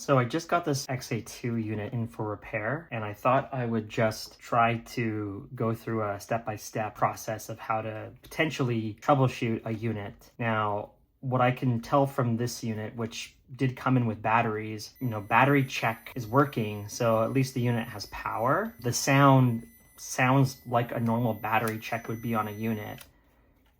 So I just got this XA2 unit in for repair, and I thought I would just try to go through a step-by-step process of how to potentially troubleshoot a unit. Now, what I can tell from this unit, which did come in with batteries, battery check is working, so at least the unit has power. The sound sounds like a normal battery check would be on a unit.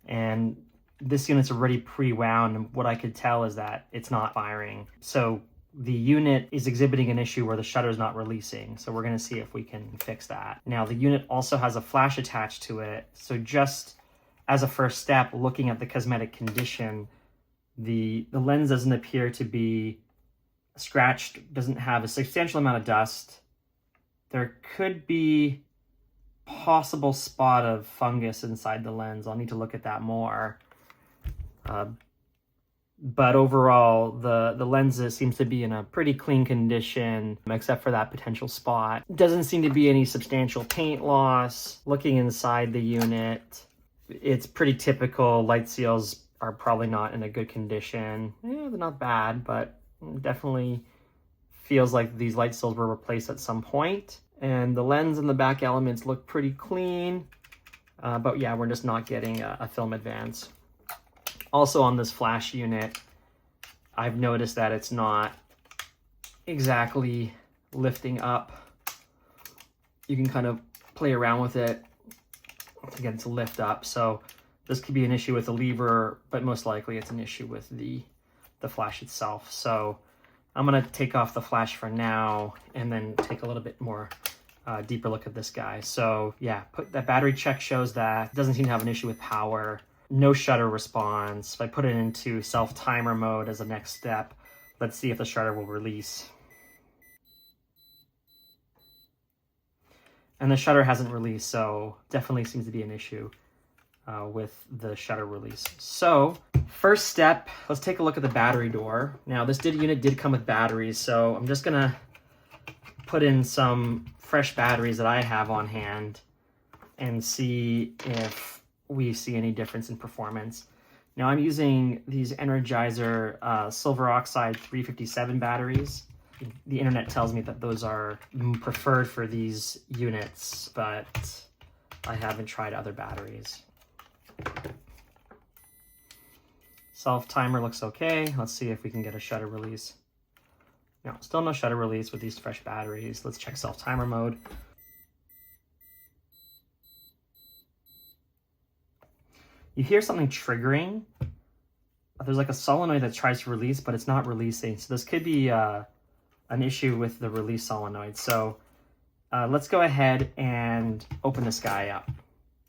And this unit's already pre-wound, and what I could tell is that it's not firing. So the unit is exhibiting an issue where the shutter is not releasing. So we're going to see if we can fix that. Now the unit also has a flash attached to it. So just as a first step, looking at the cosmetic condition, the lens doesn't appear to be scratched, doesn't have a substantial amount of dust. There could be possible spot of fungus inside the lens. I'll need to look at that more. But overall, the lens seems to be in a pretty clean condition, except for that potential spot. Doesn't seem to be any substantial paint loss. Looking inside the unit, it's pretty typical. Light seals are probably not in a good condition. Yeah, they're not bad, but definitely feels like these light seals were replaced at some point. And the lens and the back elements look pretty clean. But yeah, we're just not getting a film advance. Also on this flash unit, I've noticed that it's not exactly lifting up. You can kind of play around with it to get it to lift up. So this could be an issue with the lever, but most likely it's an issue with the flash itself. So I'm gonna take off the flash for now and then take a little bit more deeper look at this guy. So yeah, that battery check shows that it doesn't seem to have an issue with power. No shutter response. If I put it into self-timer mode as a next step, let's see if the shutter will release. And the shutter hasn't released, so definitely seems to be an issue with the shutter release. So first step, let's take a look at the battery door. Now this unit did come with batteries, so I'm just gonna put in some fresh batteries that I have on hand and see if we see any difference in performance. Now I'm using these Energizer silver oxide 357 batteries. The internet tells me that those are preferred for these units, but I haven't tried other batteries. Self-timer looks okay. Let's see if we can get a shutter release. No, still no shutter release with these fresh batteries. Let's check self-timer mode. You hear something triggering. There's like a solenoid that tries to release, but it's not releasing. So this could be an issue with the release solenoid. So let's go ahead and open this guy up.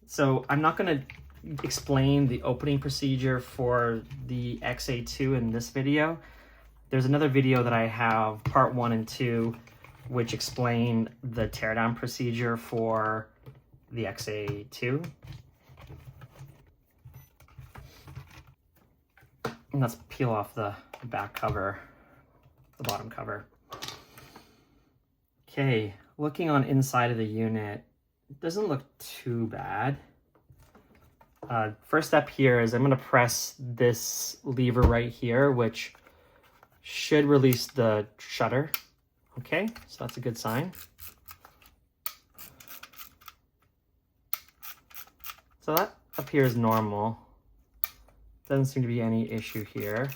So I'm not going to explain the opening procedure for the XA2 in this video. There's another video that I have, part 1 and 2, which explain the teardown procedure for the XA2. And let's peel off the back cover, the bottom cover. Okay, looking on inside of the unit, it doesn't look too bad. First step here is I'm going to press this lever right here, which should release the shutter. Okay, so that's a good sign. So that appears normal. Doesn't seem to be any issue here.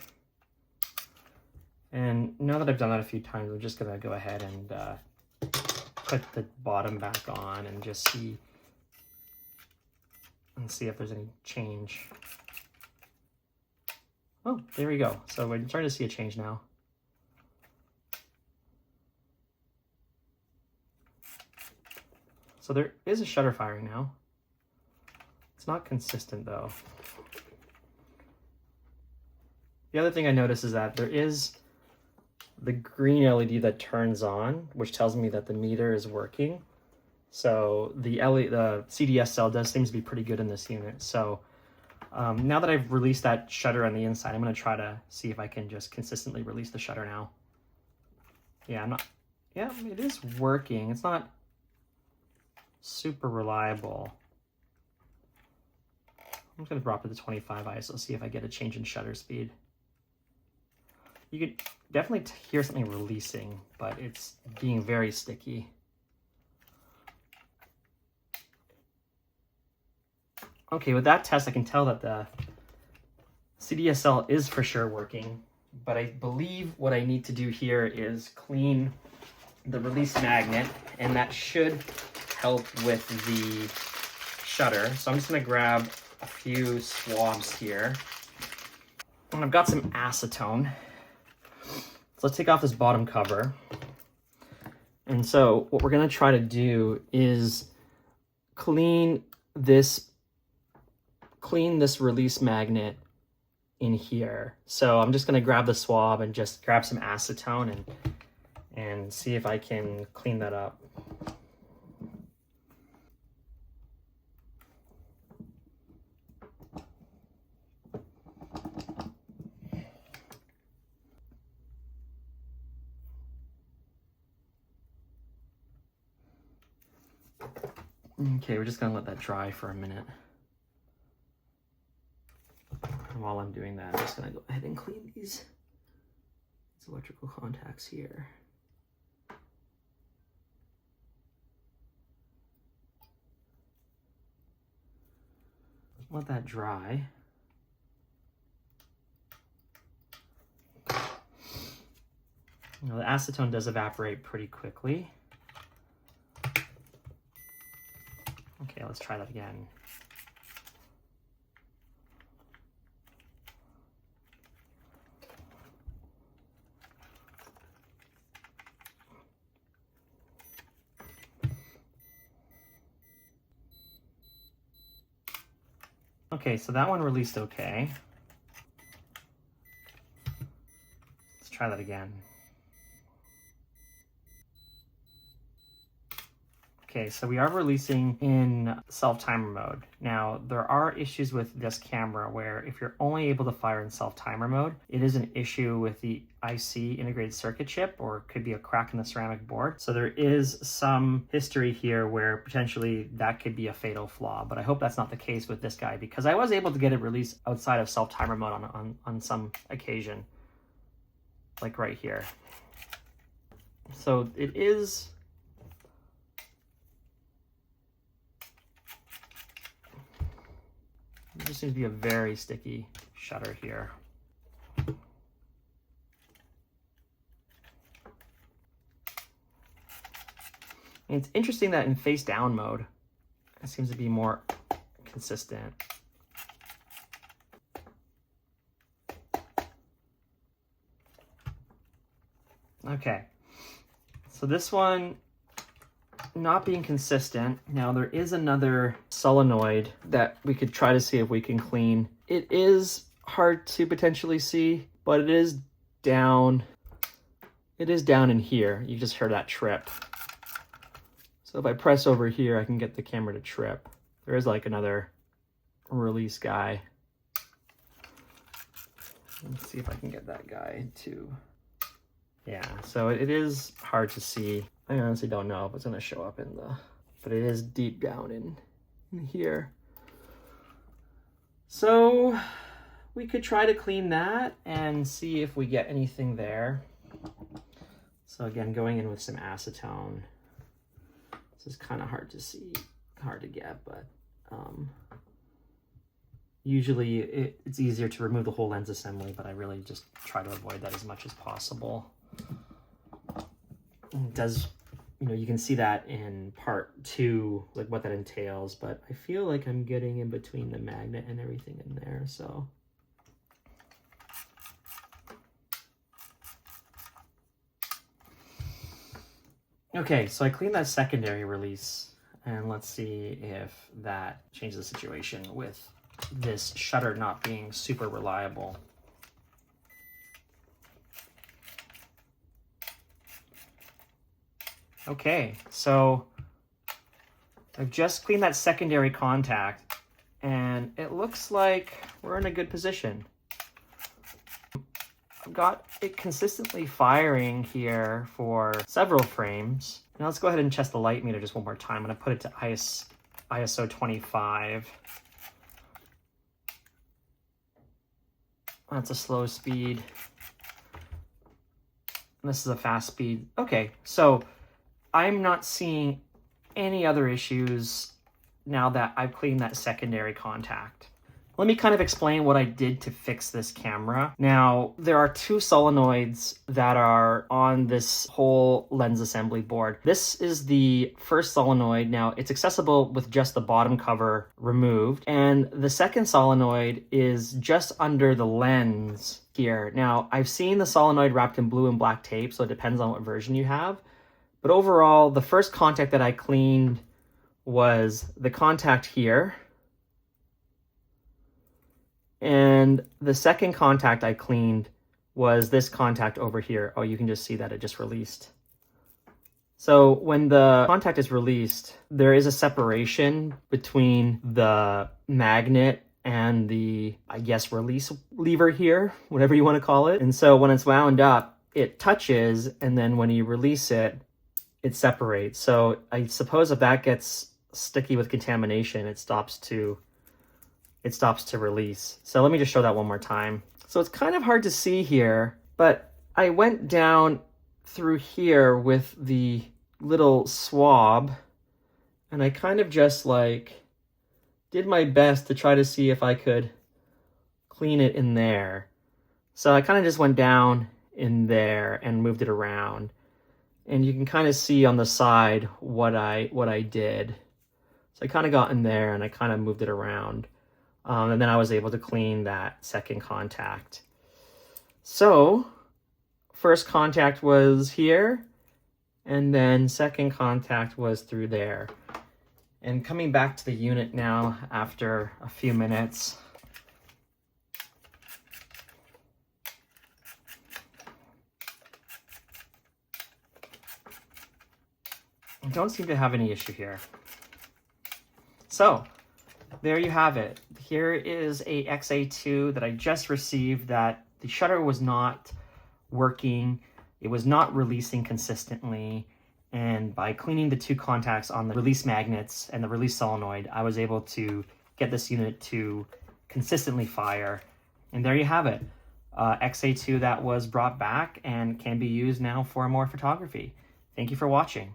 And now that I've done that a few times, I'm just gonna go ahead and put the bottom back on and just see if there's any change. Oh, there we go. So we're starting to see a change now. So there is a shutter firing now. It's not consistent though. The other thing I noticed is that there is the green LED that turns on, which tells me that the meter is working. So the CDS cell does seem to be pretty good in this unit. So now that I've released that shutter on the inside, I'm going to try to see if I can just consistently release the shutter now. Yeah, it is working. It's not super reliable. I'm just going to drop it to 25 ISO, see if I get a change in shutter speed. You could definitely hear something releasing, but it's being very sticky. Okay, with that test, I can tell that the CDSL is for sure working, but I believe what I need to do here is clean the release magnet, and that should help with the shutter. So I'm just gonna grab a few swabs here. And I've got some acetone. So let's take off this bottom cover. And so what we're gonna try to do is clean this release magnet in here. So I'm just gonna grab the swab and just grab some acetone and see if I can clean that up. Okay, we're just gonna let that dry for a minute. And while I'm doing that, I'm just gonna go ahead and clean these electrical contacts here. Let that dry. You know, the acetone does evaporate pretty quickly. Okay, let's try that again. Okay, so that one released okay. Let's try that again. Okay, so we are releasing in self-timer mode. Now, there are issues with this camera where if you're only able to fire in self-timer mode, it is an issue with the IC integrated circuit chip, or it could be a crack in the ceramic board. So there is some history here where potentially that could be a fatal flaw, but I hope that's not the case with this guy, because I was able to get it released outside of self-timer mode on some occasion, like right here. So it is... It just seems to be a very sticky shutter here. And it's interesting that in face down mode, it seems to be more consistent. Okay, so this one not being consistent. Now there is another solenoid that we could try to see if we can clean. It is hard to potentially see, but it is down. It is down in here. You just heard that trip. So if I press over here, I can get the camera to trip. There is like another release guy. Let's see if I can get that guy to... Yeah, so it is hard to see. I honestly don't know if it's gonna show up in the, but it is deep down in here. So we could try to clean that and see if we get anything there. So again, going in with some acetone. This is kind of hard to see, hard to get, but usually it's easier to remove the whole lens assembly, but I really just try to avoid that as much as possible. It does, you know, you can see that in part 2, like what that entails, but I feel like I'm getting in between the magnet and everything in there, so. Okay, so I cleaned that secondary release, and let's see if that changes the situation with this shutter not being super reliable. Okay, so I've just cleaned that secondary contact, and it looks like we're in a good position. I've got it consistently firing here for several frames. Now let's go ahead and test the light meter just one more time. I'm gonna put it to ISO 25. That's a slow speed. This is a fast speed. Okay, so I'm not seeing any other issues now that I've cleaned that secondary contact. Let me kind of explain what I did to fix this camera. Now, there are two solenoids that are on this whole lens assembly board. This is the first solenoid. Now, it's accessible with just the bottom cover removed. And the second solenoid is just under the lens here. Now, I've seen the solenoid wrapped in blue and black tape, so it depends on what version you have. But overall, the first contact that I cleaned was the contact here. And the second contact I cleaned was this contact over here. Oh, you can just see that it just released. So when the contact is released, there is a separation between the magnet and the, I guess, release lever here, whatever you want to call it. And so when it's wound up, it touches, and then when you release it, it separates. So I suppose if that gets sticky with contamination, it stops to release. So let me just show that one more time. So it's kind of hard to see here, but I went down through here with the little swab, and I kind of just like did my best to try to see if I could clean it in there. So I kind of just went down in there and moved it around, and you can kind of see on the side what I did. So I kind of got in there and I kind of moved it around. And then I was able to clean that second contact. So first contact was here, and then second contact was through there. And coming back to the unit now after a few minutes, I don't seem to have any issue here. So there you have it. Here is a XA2 that I just received that the shutter was not working. It was not releasing consistently. And by cleaning the two contacts on the release magnets and the release solenoid, I was able to get this unit to consistently fire. And there you have it. XA2 that was brought back and can be used now for more photography. Thank you for watching.